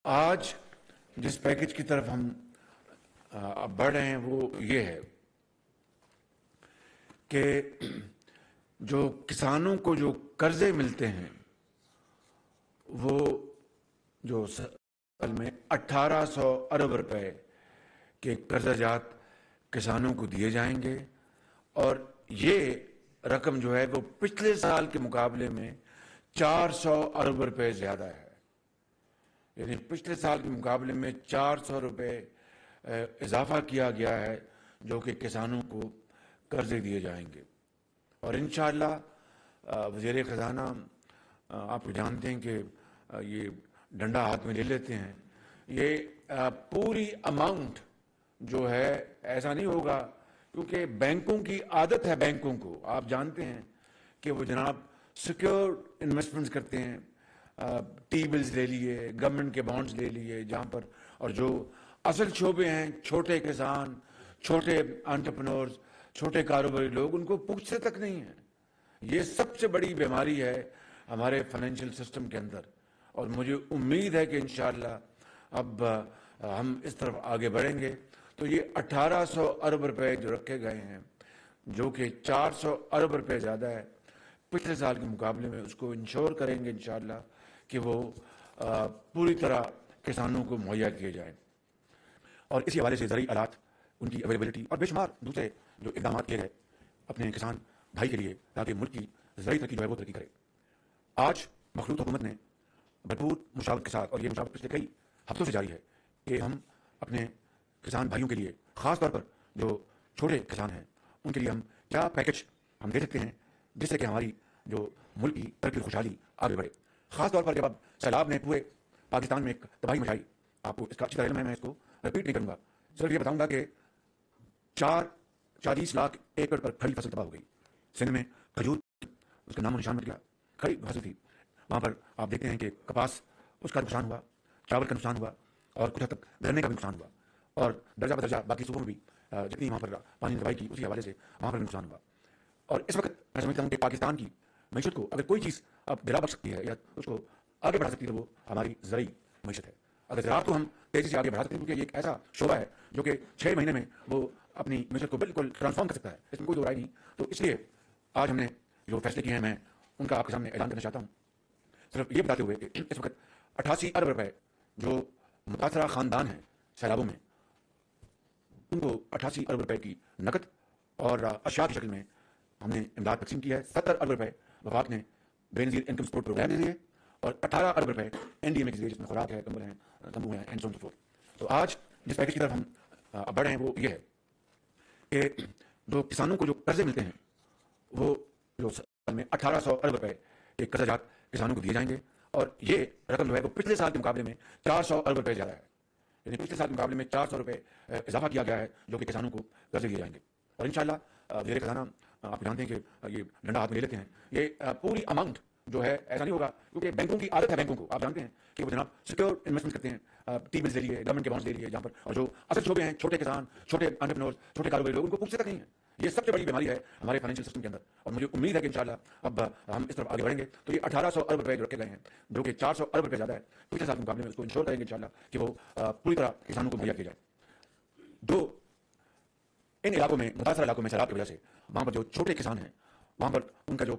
آج جس پیکج کی طرف ہم اب بڑھ رہے ہیں وہ یہ ہے کہ جو کسانوں کو جو قرضے ملتے ہیں وہ جو سال میں 1800 ارب روپے کے قرضہ جات کسانوں کو دیے جائیں گے، اور یہ رقم جو ہے وہ پچھلے سال کے مقابلے میں 400 ارب روپے زیادہ ہے. یعنی پچھلے سال کے مقابلے میں 400 روپے اضافہ کیا گیا ہے جو کہ کسانوں کو قرضے دیے جائیں گے. اور انشاءاللہ وزیر خزانہ آپ جانتے ہیں کہ یہ ڈنڈا ہاتھ میں لے لیتے ہیں. یہ پوری اماؤنٹ جو ہے ایسا نہیں ہوگا، کیونکہ بینکوں کی عادت ہے، بینکوں کو آپ جانتے ہیں کہ وہ جناب سیکیور انویسٹمنٹس کرتے ہیں. ٹی بلز لے لیے، گورنمنٹ کے بانڈز لے لیے جہاں پر، اور جو اصل شعبے ہیں چھوٹے کسان، چھوٹے انٹرپرنورز، چھوٹے کاروباری لوگ، ان کو پوچھتے تک نہیں ہیں. یہ سب سے بڑی بیماری ہے ہمارے فائنینشیل سسٹم کے اندر. اور مجھے امید ہے کہ انشاءاللہ اب ہم اس طرف آگے بڑھیں گے تو یہ 1800 ارب روپے جو رکھے گئے ہیں، جو کہ 400 ارب روپے زیادہ ہے پچھلے سال کے مقابلے میں، اس کو انشور کریں گے انشاءاللہ کہ وہ پوری طرح کسانوں کو مہیا کیے جائیں. اور اسی حوالے سے زرعی آلات، ان کی اویلیبلٹی اور بے شمار دوسرے جو اقدامات کیے گئے اپنے کسان بھائی کے لیے تاکہ ملک کی زرعی ترقی جو ہے وہ ترقی کرے. آج مخلوط حکومت نے بھرپور مشاورت کے ساتھ، اور یہ مشاورت پچھلے کئی ہفتوں سے جاری ہے، کہ ہم اپنے کسان بھائیوں کے لیے، خاص طور پر جو چھوٹے کسان ہیں، ان کے لیے ہم کیا پیکج ہم دے سکتے ہیں جس سے کہ ہماری جو ملک کی ترقی خوشحالی آگے بڑھے. خاص طور پر جب اب سیلاب نے پورے پاکستان میں ایک تباہی مچائی، آپ کو اس کا اچھی طرح علم ہے، میں اس کو رپیٹ نہیں کروں گا، صرف یہ بتاؤں گا کہ 40 لاکھ ایکڑ پر کھڑی فصل تباہ ہو گئی. سندھ میں کھجور اس کا نام و نشان مٹ گیا، کھڑی فصل تھی. وہاں پر آپ دیکھتے ہیں کہ کپاس اس کا نقصان ہوا، چاول کا نقصان ہوا، اور کچھ حد تک گنے کا بھی نقصان ہوا، اور درجہ بدرجہ باقی صوبوں میں بھی جتنی وہاں پر پانی دوائی کی اسی حوالے سے وہاں پر بھی نقصان ہوا. اور اس وقت میں سمجھتا ہوں کہ پاکستان کی معیشت کو اگر کوئی چیز اب گرا بچ سکتی ہے یا اس کو آگے بڑھا سکتی ہے تو وہ ہماری زرعی معیشت ہے. اگر زراعت کو ہم تیزی سے آگے بڑھا سکتے ہیں، کیونکہ یہ ایک ایسا شعبہ ہے جو کہ 6 مہینے میں وہ اپنی معیشت کو بالکل ٹرانسفارم کر سکتا ہے، اس میں کوئی دو رائے نہیں. تو اس لیے آج ہم نے جو فیصلے کیے ہیں میں ان کا آپ کے سامنے اعلان کرنا چاہتا ہوں، صرف یہ بتاتے ہوئے کہ اس وقت 88 ارب روپے جو متاثرہ خاندان ہیں سیلابوں میں، ان کو 88 ارب روپے کی نقد اور اشیاء کی شکل میں ہم نے امداد تقسیم کی ہے. 70 ارب روپے وفاق نے بے نظیر انکم سپورٹ پروگرام دے دیے، اور 18 ارب روپے این ڈی ایم اے کے ذریعے، جس میں خوراک ہے، کمبل ہیں، تمبو ہیں، and so on so forth. تو آج جس پیکج کی طرف ہم بڑھ رہے ہیں وہ یہ ہے کہ جو کسانوں کو جو قرضے ملتے ہیں وہ جو سال میں 1800 ارب روپے کے قرضہ جات کسانوں کو دیے جائیں گے، اور یہ رقم جو ہے وہ پچھلے سال کے مقابلے میں 400 ارب روپے زیادہ ہے. یعنی پچھلے سال کے مقابلے میں 400 روپے اضافہ کیا گیا ہے جو کہ کسانوں کو قرضے دیے جائیں گے. اور انشاءاللہ وزیر خزانہ آپ جانتے ہیں کہ یہ ڈنڈا ہاتھ میں لے لیتے ہیں. یہ پوری اماؤنٹ جو ہے ایسا نہیں ہوگا، کیونکہ بینکوں کی عادت ہے، بینکوں کو آپ جانتے ہیں کہ وہ جناب سیکیور انویسٹمنٹ کرتے ہیں. ٹی بلز لے لیے، گورنمنٹ کے بانڈز لے لیے جہاں پر، اور جو اصل شعبے ہیں چھوٹے کسان، چھوٹے انٹرپرنورز، چھوٹے کاروباری لوگ، ان کو پوچھتے تک نہیں ہیں. یہ سب سے بڑی بیماری ہے ہمارے فائنینشیل سسٹم کے اندر. اور مجھے امید ہے کہ انشاءاللہ اب ہم اس طرف آگے بڑھیں گے تو یہ 1800 ارب روپے جو رکھے گئے ہیں، جو کہ 400 ارب روپے زیادہ ہے پچھلے سال کے مقابلے میں، اس کو انشور کریں گے انشاءاللہ کہ وہ پوری طرح کسانوں کو مہیا کیا جائے. جو ان علاقوں میں، متاثرہ علاقوں میں سیلاب کی وجہ سے وہاں پر جو چھوٹے کسان ہیں، وہاں پر ان کا جو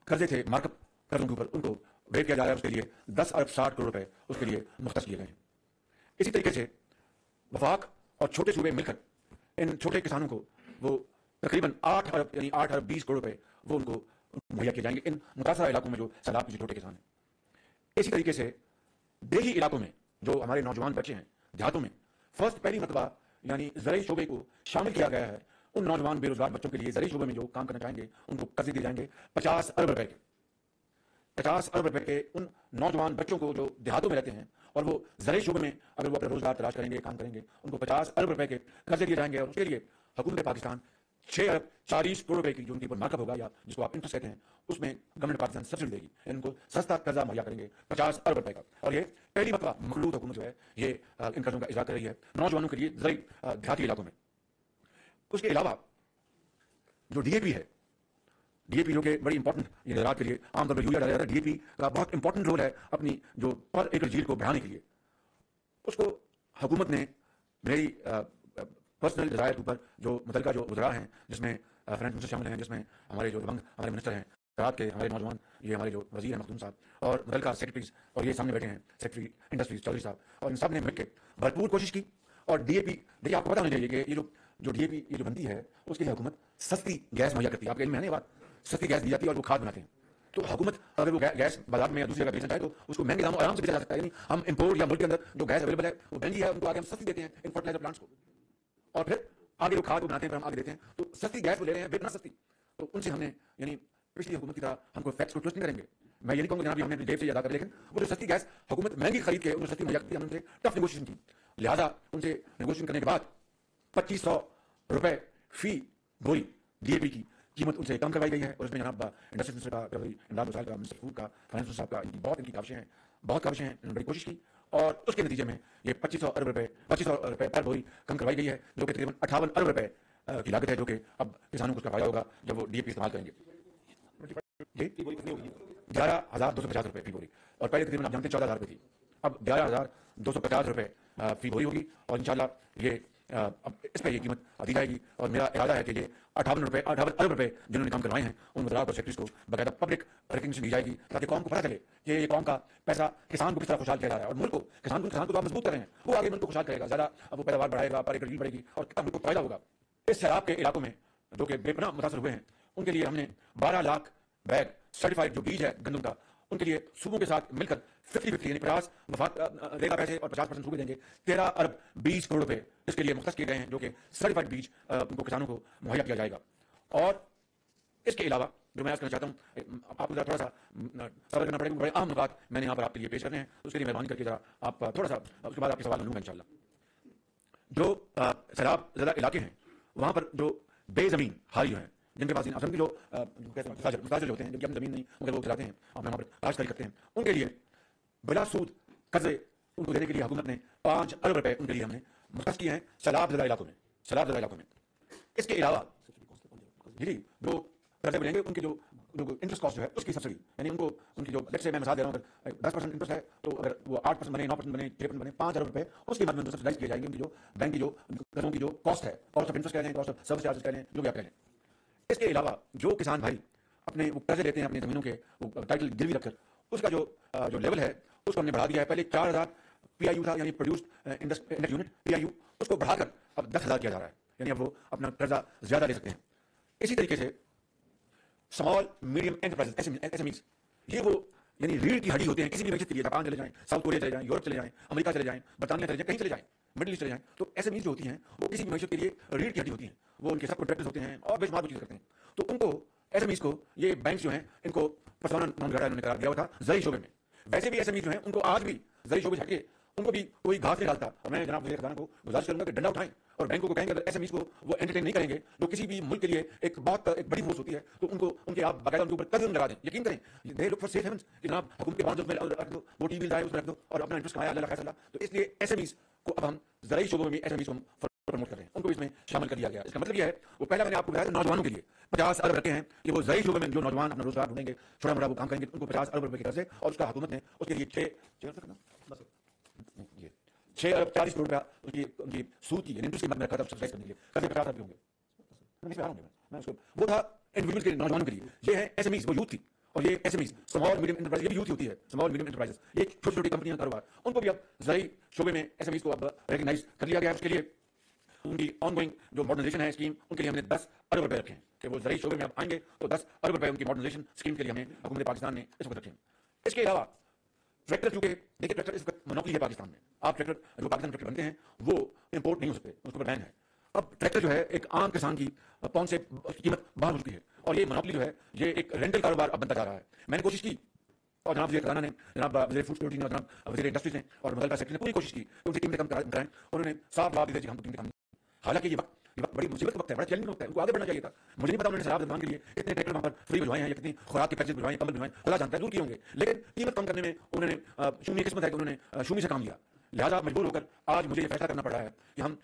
قرضے تھے، مارک اپ قرضوں کے اوپر، ان کو ویٹ کیا جا رہا ہے، اس کے لیے 10 ارب 60 کروڑ روپے اس کے لیے مختص کیے گئے ہیں. اسی طریقے سے وفاق اور چھوٹے صوبے مل کر ان چھوٹے کسانوں کو وہ تقریباً 8 ارب یعنی 8 ارب 20 کروڑ روپے وہ ان کو مہیا کیے جائیں گے ان متاثرہ علاقوں میں جو سیلاب کے چھوٹے کسان ہیں. اسی طریقے سے دیہی علاقوں میں جو ہمارے نوجوان بچے ہیں، دیہاتوں میں پہلی مرتبہ یعنی زرعی شعبے کو شامل کیا گیا ہے. ان نوجوان بے روزگار بچوں کے لیے زرعی شعبے میں جو کام کرنا چاہیں گے ان کو قرضے دیے جائیں گے 50 ارب روپے کے. 50 ارب روپے کے ان نوجوان بچوں کو جو دیہاتوں میں رہتے ہیں اور وہ زرعی شعبے میں اگر وہ اپنا روزگار تلاش کریں گے، کام کریں گے، ان کو 50 ارب روپے کے قرضے دیے جائیں گے. اور اس کے لیے حکومت پاکستان 6 ارب 40 کروڑ روپے کی جو ان کے اوپر مارک اپ ہوگا، یا جس کو آپ انٹرسٹ کہتے ہیں، اس میں گورنمنٹ پاکستان سبسڈی دے گی، ان کو سستا قرضہ مہیا کریں گے 50 ارب روپے کا. اور یہ پہلی مرتبہ مخلوط حکومت جو ہے یہ ان قرضوں کا اجرا کر رہی ہے نوجوانوں کے لیے زرعی دیہاتی علاقوں میں. اس کے علاوہ جو ڈی اے پی ہے، ڈی اے پی جو کہ بڑی امپورٹنٹ یہ زراعت کے لیے عام طور پر یوریا ڈالا جاتا ہے، ڈی اے پی کا بہت امپورٹنٹ رول ہے اپنی جو پر ایکڑ جیل کو بڑھانے کے لیے. اس کو حکومت نے میری پرسنل ڈیزائر کے اوپر جو متعلقہ جو وزراء ہیں جس میں فائنانس منسٹر شامل ہیں، جس میں ہمارے جو ہمارے منسٹر ہیں رات کے، ہمارے نوجوان، یہ ہمارے جو وزیر ہیں مخدوم صاحب، اور متعلقہ سیکرٹریز، اور یہ سامنے بیٹھے ہیں سیکرٹری انڈسٹریز چودھری صاحب، اور ان سب نے مل کے بھرپور کوشش کی. اور ڈی اے پی، دیکھیے آپ کو پتا ہونا چاہیے کہ یہ جو ڈی اے پی یہ جو بنتی ہے اس کے لیے حکومت سستی گیس مہیا کرتی ہے. آپ کے علم میں ہے نا یہ بات؟ سستی گیس دی جاتی ہے اور وہ کھاد بناتے ہیں. تو حکومت اگر وہ گیس بازار میں یا دوسری جگہ بیچنا چاہے تو اس کو مہنگے داموں آرام سے بیچا جا سکتا ہے. یعنی ہم امپورٹ یا ملک کے اندر جو گیس اویلیبل ہے وہ مہنگی ہے، ان کو آگے ہم سستی دیتے ہیں ان فرٹیلائزر پلانٹس کو، اور پھر آگے جو کھاد بناتے ہیں پھر ہم آگے دیتے ہیں. تو سستی گیس وہ لے رہے ہیں، بیچنا سستی. تو ان سے ہم نے یعنی پچھلی حکومت کی طرح ہم کو فیکٹس کو ٹوسٹ نہیں کریں گے. میں یہ نہیں کہوں گا جناب ہم نے جیب سے ادا کر، لیکن وہ جو سستی گیس حکومت مہنگی خرید کے ان کو سستی مہیا کرتی ہے، ہم ان سے ٹف نیگوشیشن کی. لہٰذا ان سے نیگوشیشن کرنے کے بعد 2500 روپے فی بوری ڈی اے پی کی قیمت ان سے کم کروائی گئی ہے. اور اس میں جناب انڈسٹری منسٹر کا، امداد وسائل کا، منسٹر فوڈ کا، فائنانس منسٹر صاحب کا بہت ان کی کاوشیں ہیں، بہت کاوشیں ہیں. انہوں نے بڑی کوشش کی اور اس کے نتیجے میں یہ 2500 روپے پر بوری کم کروائی گئی ہے، جو کہ تقریباً 58 ارب روپے کی لاگت ہے، جو کہ اب کسانوں کو اس کا فائدہ ہوگا جب وہ ڈی اے پی استعمال کریں گے. 11,250 روپے فی بوری، اور پہلے تقریباً آپ جانتے ہیں 14,000 روپے تھی، اب 11,250 روپے فی بوری ہوگی. اور انشاءاللہ یہ اب اس پہ یہ قیمت دی جائے گی. اور میرا ارادہ ہے کہ یہ 58 ارب روپے جنہوں نے کام کروائے ہیں ان وزراء اور سیکٹریز کو باقاعدہ پبلک ریکگنیشن دی جائے گی، تاکہ قوم کو پتہ چلے کہ یہ قوم کا پیسہ کسان کو کس طرح خوشحال کیا جا رہا ہے. اور ملک کو، کسان کو تو آپ مضبوط کر رہے ہیں، وہ آگے ملک کو خوشحال کرے گا، زیادہ وہ پیداوار بڑھائے گا، پر ایکڑ بڑھے گی اور کتنا ملک کو فائدہ ہوگا. اس سیلاب کے علاقوں میں جو کہ بے پناہ متاثر ہوئے ہیں ان کے لیے ہم نے 12 لاکھ بیگ سرٹیفائڈ جو بیج ہے گندم کا، ان کے لیے صوبوں کے ساتھ مل کر 50-50 یعنی 50 وفاق دے گا پیسے اور 50% صوبے دیں گے. 13 ارب 20 کروڑ روپے اس کے لیے مختص کیے گئے ہیں، جو کہ سرٹیفائڈ بیج ان کو کسانوں کو مہیا کیا جائے گا. اور اس کے علاوہ جو میں کرنا چاہتا ہوں، آپ کو تھوڑا سا صبر کرنا پڑے گا، بڑے اہم نکات میں نے یہاں پر آپ کے لیے پیش کرنے ہیں، اس کے لیے مہربانی کر کے ذرا آپ تھوڑا سا اس کے بعد آپ کے سوال میں لوں گا انشاءاللہ. جو سیلاب زدہ علاقے ہیں وہاں پر جو بے زمین حالی ہیں، جن کے پاس اصل کی جو مستاجر ہوتے ہیں، جن کی اپنی زمین نہیں مگر وہ چلاتے ہیں اور وہاں پر کاشتکاری کرتے ہیں، ان کے لیے بلا سود قرضے ان کو دینے کے لیے حکومت نے 5 ارب روپے ان کے لیے ہم نے مختص کیے ہیں سیلاب زدہ علاقوں میں. اس کے علاوہ جی جو قرضے ملیں گے ان کی جو انٹرسٹ کاسٹ جو ہے اس کی سبسڈی، یعنی ان کی جو لیٹ سے میں مثال دے رہا ہوں، اگر 10% انٹرسٹ ہے تو اگر وہ 8% بنے، 9% بنے، 6% بنے، 5 ارب روپے اس کے بعد میں سبسڈائز کیے جائیں گے. ان کی جو بینک کی جو قرضوں کی جو کاسٹ ہے، کاسٹ آف انٹرسٹ کہہ لیں، کاسٹ آف سروس چارجز کہہ لیں، جو بھی آپ کہہ لیں. اس کے علاوہ جو کسان بھائی اپنے وہ قرضے لیتے ہیں اپنی زمینوں کے وہ ٹائٹل گروی رکھ کر، اس کا جو لیول ہے اس کو ہم نے بڑھا دیا ہے. پہلے 4,000 پی آئی یو تھا، یعنی produced index unit P I U, اس کو بڑھا کر اب 10,000 کیا جا رہا ہے، یعنی اب وہ اپنا قرضہ زیادہ لے سکتے ہیں. اسی طریقے سے small medium enterprise S M Es, یہ وہ یعنی ریڑھ کی ہڈی ہوتے ہیں کسی بھی معیشت کے لیے. جاپان چلے جائیں، ساؤتھ کوریا چلے جائیں، یورپ چلے جائیں، امریکہ چلے جائیں، برطانیہ چلے جائیں، کہیں چلے جائیں، مڈل ایسٹ چلے جائیں، تو ایس ایم ایز جو ہوتی ہیں وہ کسی بھی معیشت کے لیے ریڑھ کی ہڈی ہوتی ہیں. وہ ان کے سب کانٹریکٹرز ہوتے ہیں اور بے شمار وہ چیزیں کرتے ہیں. تو ان کو ایس ایم ایز کو یہ بینکس جو ہیں ان کو پرسونا نان گراٹا انہوں نے قرار دیا ہوا تھا زرعی شعبے میں. ویسے بھی ایس ایم ایز جو ہیں ان کو آج بھی زرعی شعبے سے ہٹ کے ان کو بھی کوئی گھاس نہیں ڈالتا. اور میں جناب وزیر خزانہ کو گزارش کروں گا کہ ڈنڈا اٹھائیں اور بینکوں کو کہیں کہ اگر ایس ایم ایز کو وہ انٹرٹین نہیں کریں گے، جو کسی بھی ملک کے لیے ایک بڑی فورس ہوتی ہے، تو ان کو ان کے آپ باقاعدہ ان کے اوپر قدم لگا دیں. یقین کریں دے لک فار سیف ہیونس کہ جناب حکومت کے بانڈز میں رکھ دو، وہ ٹی ویل آئے اس میں رکھ دو اور اپنا انٹرسٹ کمایا، اللہ خیر اللہ. تو اس لیے ایس ایم ایز کو اب ہم زرعی شعبوں میں بھی ایس ایم ایز کو پروموٹ کر رہے ہیں، ان کو اس میں شامل کر دیا گیا. اس کا مطلب یہ ہے وہ پہلا میں نے آپ کو بتایا نوجوانوں کے لیے 50 ارب رکھے ہیں کہ وہ زرعی شعبے میں جو نوجوان اپنا روزگار ڈھونڈیں گے، چھوٹا موٹا وہ کام کریں گے، ان کو 50 ارب روپے کے قرضے، اور اس کا حکومت نے اس کے لیے 6 ارب 40 کروڑ روپیہ ان کی سود کی یعنی انٹرسٹ کی مد میں رکھا تھا سبسائز کرنے کے لیے. قرضے 50 ارب ہوں گے. میں اس کو وہ تھا انڈیویجول کے نوجوانوں کے لیے. یہ ہے ایس ایم ایز، وہ یوتھ تھی. اور یہ S M Es small medium enterprise, یہ بھی یوتھ ہوتی ہے، اسمال میڈیم انٹرپرائز، یہ چھوٹی چھوٹی کمپنیاں کاروبار، ان کو بھی اب زرعی شعبے میں ایس ایم ایز کو اب ریکگنائز کر لیا گیا ہے. اس کے لیے ان کی آن گوئنگ جو ماڈرنائزیشن ہے اسکیم، ان کے لیے ہم نے 10 ارب روپے رکھے ہیں کہ وہ زرعی شعبے میں اب آئیں گے تو 10 ارب روپے ان کی ماڈرنائزیشن اسکیم کے لیے ہم نے حکومت پاکستان نے اس وقت رکھے ہیں. اس کے علاوہ ٹریکٹر، چونکہ دیکھیے ٹریکٹر اس وقت منوپلی ہے پاکستان میں، آپ ٹریکٹر جو پاکستان ٹریکٹر بنتے ہیں وہ امپورٹ نہیں ہو سکتے، اس پر بین ہے. اب ٹریکٹر جو ہے ایک عام کسان کی پاؤنڈ سے قیمت باہر ہو چکی ہے، اور یہ منوپلی جو ہے یہ ایک رینٹل کاروبار اب بنتا جا رہا ہے. میں نے کوشش کی اور جناب وزیر خزانہ نے، جناب وزیر فوڈ سیکورٹی نے اور جناب وزیر انڈسٹریز نے اور متعلقہ سیکٹری نے پوری کوشش کی کہ ان سے قیمتیں کم کرائیں. انہوں نے صاف جواب دیا کہ ہم تو قیمتیں کم نہیں. حالانکہ یہ وقت بڑی مصیبت کا وقت ہے، بڑا چیلنجنگ وقت ہے، ان کو آگے بڑھنا چاہیے تھا. مجھے نہیں پتا انہوں نے سیلاب زدگان کے لیے کتنے ٹریکٹر وہاں پر فری بھجوائے ہیں یا کتنی خوراک کے پیکج بھجوائے ہیں، کمبل بھجوائے ہیں، اللہ جانتا ہے دور کیے ہوں گے، لیکن قیمت کم کرنے میں انہوں نے شومی قسمت ہے کہ انہوں نے شومی سے کام لیا. لہٰذا مجبور ہو کر آج مجھے یہ فیصلہ کرنا پڑ رہا ہے کہ ہم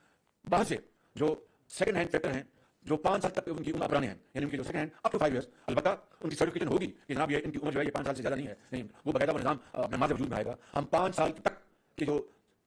باہر سے جو سیکنڈ ہینڈ ٹریکٹر ہیں جو 5 سال تک ان کی عمر پرانے ہیں، یعنی ان کی جو second hand up to 5 years, البتہ ان کی سرٹیفکیشن ہوگی کہ جناب یہ ان کی عمر جو ہے یہ 5 سال سے زیادہ نہیں ہے، نہیں وہ باقاعدہ وہ نظام اپنے ماضی وجود میں آئے گا. ہم 5 سال تک کے جو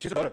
$600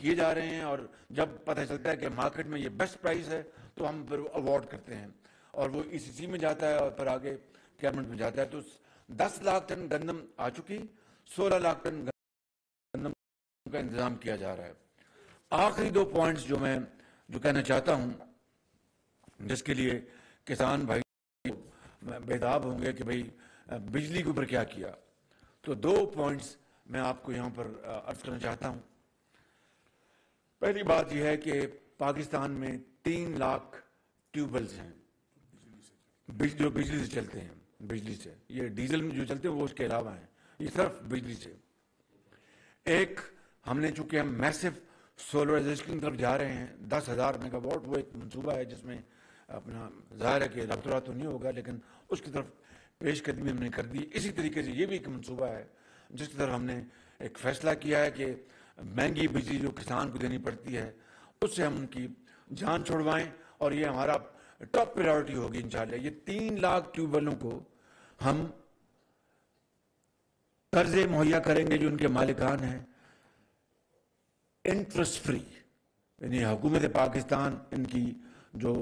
کیے جا رہے ہیں، اور جب پتہ چلتا ہے کہ مارکیٹ میں یہ بیسٹ پرائز ہے تو ہم پھر اوارڈ کرتے ہیں، اور وہ ای سی سی میں جاتا ہے اور پھر آگے کیبنٹ میں جاتا ہے. تو 10 لاکھ ٹن گندم آ چکی، 16 لاکھ ٹن گندم کا انتظام کیا جا رہا ہے. آخری 2 پوائنٹس جو میں کہنا چاہتا ہوں، جس کے لیے کسان بھائی بیداب ہوں گے کہ بھئی بجلی کے اوپر کیا کیا، تو 2 پوائنٹس میں آپ کو یہاں پر عرض کرنا چاہتا ہوں. پہلی بات یہ ہے کہ پاکستان میں 3 لاکھ ٹیوب ویلز ہیں جو بجلی سے چلتے ہیں. بجلی سے، یہ ڈیزل میں جو چلتے ہیں وہ اس کے علاوہ ہیں، یہ صرف بجلی سے. ایک ہم نے چونکہ ہم میسو سولرائزیشن کی طرف جا رہے ہیں، 10,000 میگا واٹ، وہ ایک منصوبہ ہے جس میں اپنا ظاہر ہے کہ رات رات تو نہیں ہوگا، لیکن اس کی طرف پیش قدمی ہم نے کر دی. اسی طریقے سے یہ بھی ایک منصوبہ ہے جس کی طرف ہم نے ایک فیصلہ کیا ہے کہ مہنگی بجلی جو کسان کو دینی پڑتی ہے اس سے ہم ان کی جان چھڑوائیں، اور یہ ہمارا ٹاپ پریورٹی ہوگی انشاءاللہ. یہ 3 لاکھ ٹیوب ویلوں کو ہم قرضے مہیا کریں گے جو ان کے مالکان ہیں، انٹرسٹ فری. یعنی حکومت پاکستان ان کی جو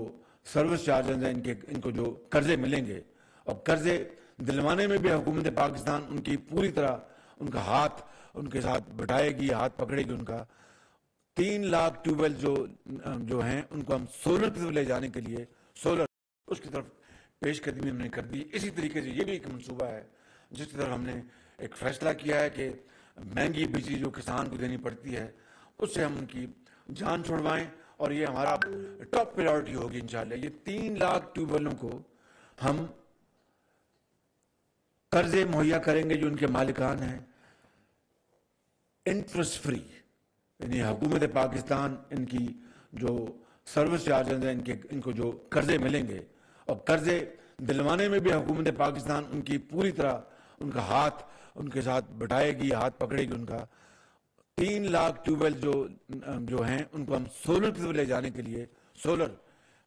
سروس چارجز ہیں، ان کو جو قرضے ملیں گے، اور قرضے دلوانے میں بھی حکومت پاکستان ان کی پوری طرح ان کا ہاتھ ان کے ساتھ بٹھائے گی، ہاتھ پکڑے گی ان کا. 3 لاکھ ٹیوب ویل جو ہیں ان کو ہم سولر کی طرف لے جانے کے لیے، سولر اس کی طرف پیش قدمی ہم نے کر دی. اسی طریقے سے یہ بھی ایک منصوبہ ہے جس کی طرف ہم نے ایک فیصلہ کیا ہے کہ مہنگی بجلی جو کسان کو دینی پڑتی ہے اس سے ہم ان کی جان چھڑوائیں، اور یہ ہمارا ٹاپ پریورٹی ہوگی انشاءاللہ. یہ 3 لاکھ ٹیوب ویلوں کو ہم قرضے مہیا کریں گے جو ان کے مالکان ہیں، انٹرسٹ فری. یعنی حکومت پاکستان ان کی جو سروس چارجز ہیں، ان کو جو قرضے ملیں گے، اور قرضے دلوانے میں بھی حکومت پاکستان ان کی پوری طرح ان کا ہاتھ ان کے ساتھ بٹھائے گی، ہاتھ پکڑے گی ان کا. 3 لاکھ ٹیوب ویل جو ہیں ان کو ہم سولر کی طرف لے جانے کے لیے، سولر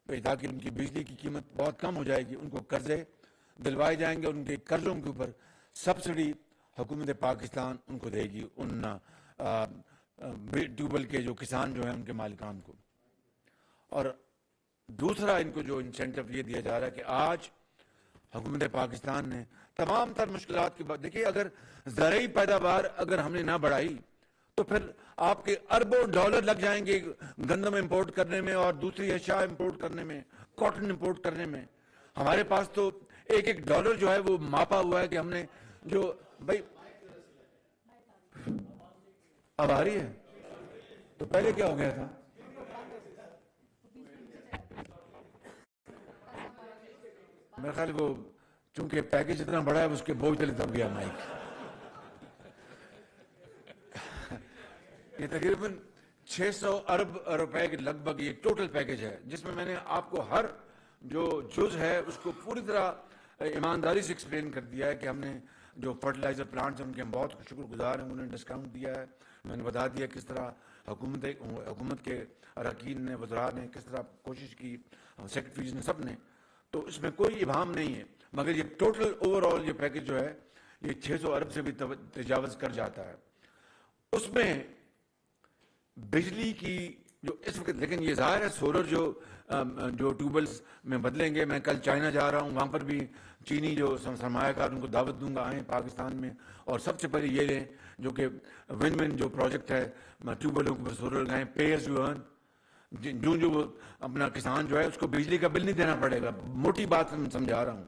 پہ، تاکہ ان کی بجلی کی قیمت بہت کم ہو جائے گی. ان کو قرضے دلوائے جائیں گے، ان کے قرضوں کے اوپر سبسڈی حکومت پاکستان ان کو دے گی، ان ٹیوب ویل کے جو کسان جو ہیں ان کے مالکان کو. اور دوسرا ان کو جو انسینٹو یہ دیا جا رہا ہے کہ آج حکومت پاکستان نے تمام تر مشکلات کے بعد، دیکھیے اگر زرعی پیداوار اگر ہم نے نہ بڑھائی تو پھر آپ کے اربوں ڈالر لگ جائیں گے گندم امپورٹ کرنے میں اور دوسری اشیاء امپورٹ کرنے میں، کاٹن امپورٹ کرنے میں. ہمارے پاس تو ایک ڈالر جو ہے وہ ماپا ہوا ہے کہ ہم نے جو بھائی اب آ رہی ہے، تو پہلے کیا ہو گیا تھا؟ میرا خیال وہ چونکہ پیکج اتنا بڑا ہے اس کے بوجھ تلے دب گیا مائک. یہ تقریباً 600 ارب روپے کے لگ بھگ یہ ٹوٹل پیکج ہے، جس میں نے آپ کو ہر جو جز ہے اس کو پوری طرح ایمانداری سے ایکسپلین کر دیا ہے کہ ہم نے جو فرٹیلائزر پلانٹس ہیں ان کے ہم بہت شکر گزار ہیں، انہوں نے ڈسکاؤنٹ دیا ہے. میں نے بتا دیا کس طرح حکومت کے اراکین نے، وزراء نے کس طرح کوشش کی، سیکرٹریز نے، سب نے. تو اس میں کوئی ابہام نہیں ہے، مگر یہ ٹوٹل اوور آل یہ پیکج جو ہے یہ 600 ارب سے بھی تجاوز کر جاتا ہے. اس میں بجلی کی جو اس وقت، لیکن یہ ظاہر ہے سولر جو ٹیوبلز میں بدلیں گے. میں کل چائنا جا رہا ہوں، وہاں پر بھی چینی جو سرمایہ کار ان کو دعوت دوں گا آئیں پاکستان میں، اور سب سے پہلے یہ لیں جو کہ ون ون جو پروجیکٹ ہے، ٹیوبلوں کے اوپر سولر لگائیں، پے ایز یو ارن. جو وہ اپنا کسان جو ہے اس کو بجلی کا بل نہیں دینا پڑے گا. موٹی بات میں سمجھا رہا ہوں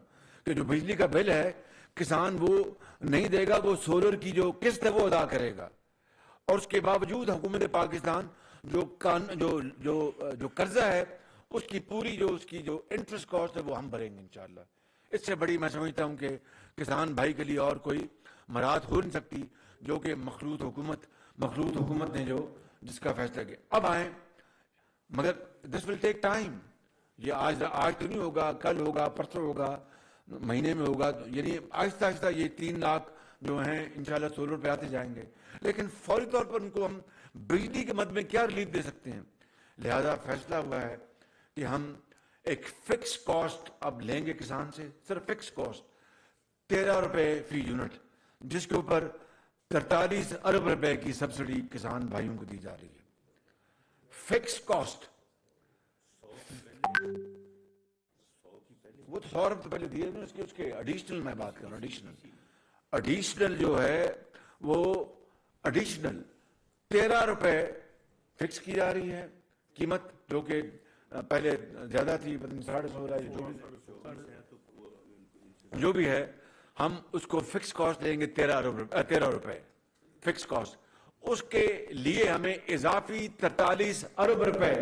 کہ جو بجلی کا بل ہے کسان وہ نہیں دے گا، وہ سولر کی جو قسط ہے وہ ادا کرے گا. اور اس کے باوجود حکومت پاکستان جو قرضہ ہے اس کی پوری اس کی جو انٹرسٹ کاسٹ ہے وہ ہم بھریں گے انشاءاللہ. اس سے بڑی میں سمجھتا ہوں کہ کسان بھائی کے لیے اور کوئی مراد ہو نہیں سکتی جو کہ مخلوط حکومت نے جس کا فیصلہ کیا. اب آئیں، مگر دس ول ٹیک ٹائم. یہ آج تو نہیں ہوگا، کل ہوگا، پرسوں ہوگا، مہینے میں ہوگا. یعنی آہستہ آہستہ یہ 3 لاکھ جو ہیں انشاءاللہ سولر پہ آتے جائیں گے. لیکن فوری طور پر ان کو ہم بجلی کے مد میں کیا ریلیف دے سکتے ہیں؟ لہذا فیصلہ ہوا ہے کہ ہم ایک فکس کاسٹ اب لیں گے کسان سے، صرف فکس کاسٹ 13 روپے فی یونٹ، جس کے اوپر 43 ارب روپے کی سبسڈی کسان بھائیوں کو دی جا رہی ہے. فکس کاسٹ وہ تو 100 روپے پہلے دیے نا، اس کے ایڈیشنل میں بات کر رہا ہوں. ایڈیشنل جو ہے وہ ایڈیشنل 13 روپے فکس کی جا رہی ہے قیمت، جو کہ پہلے زیادہ تھی، 150 جو بھی ہے. ہم اس کو فکس کاسٹ دیں گے 13 روپے فکس کاسٹ. اس کے لیے ہمیں اضافی 43 ارب روپے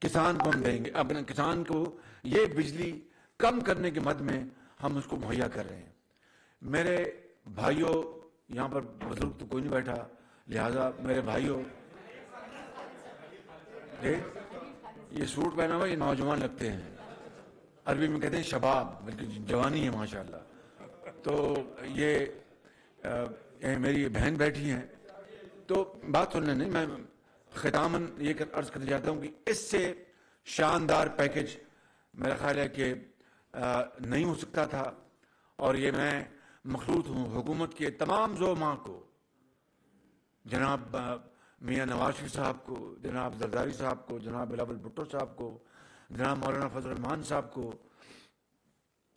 کسان کو ہم دیں گے. اپنے کسان کو یہ بجلی کم کرنے کے مد میں ہم اس کو مہیا کر رہے ہیں. میرے بھائیوں، یہاں پر بزرگ تو کوئی نہیں بیٹھا، لہذا میرے بھائیوں، یہ سوٹ پہنا ہوا یہ نوجوان لگتے ہیں، عربی میں کہتے ہیں شباب، بلکہ جوانی ہے ماشاءاللہ. تو یہ میری بہن بیٹھی ہیں، تو بات سننے نہیں، میں ختاماً یہ عرض کرنا چاہتا ہوں کہ اس سے شاندار پیکج میرا خیال ہے کہ نہیں ہو سکتا تھا. اور یہ میں مخلوط ہوں حکومت کے تمام زعماء کو، جناب میاں نواز شریف صاحب کو، جناب زرداری صاحب کو، جناب بلاول بھٹو صاحب کو، جناب مولانا فضل الرحمان صاحب کو،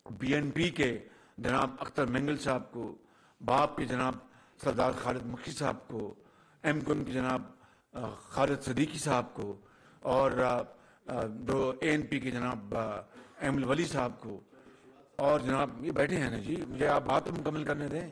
بی این پی کے جناب اختر مینگل صاحب کو، باپ کے جناب سردار خالد مکھی صاحب کو، ایم کیو ایم کے جناب خالد صدیقی صاحب کو، اور جو اے این پی کے جناب ایم الولی صاحب کو، اور جناب یہ بیٹھے ہیں نا جی، مجھے آپ بات تو مکمل کرنے دیں.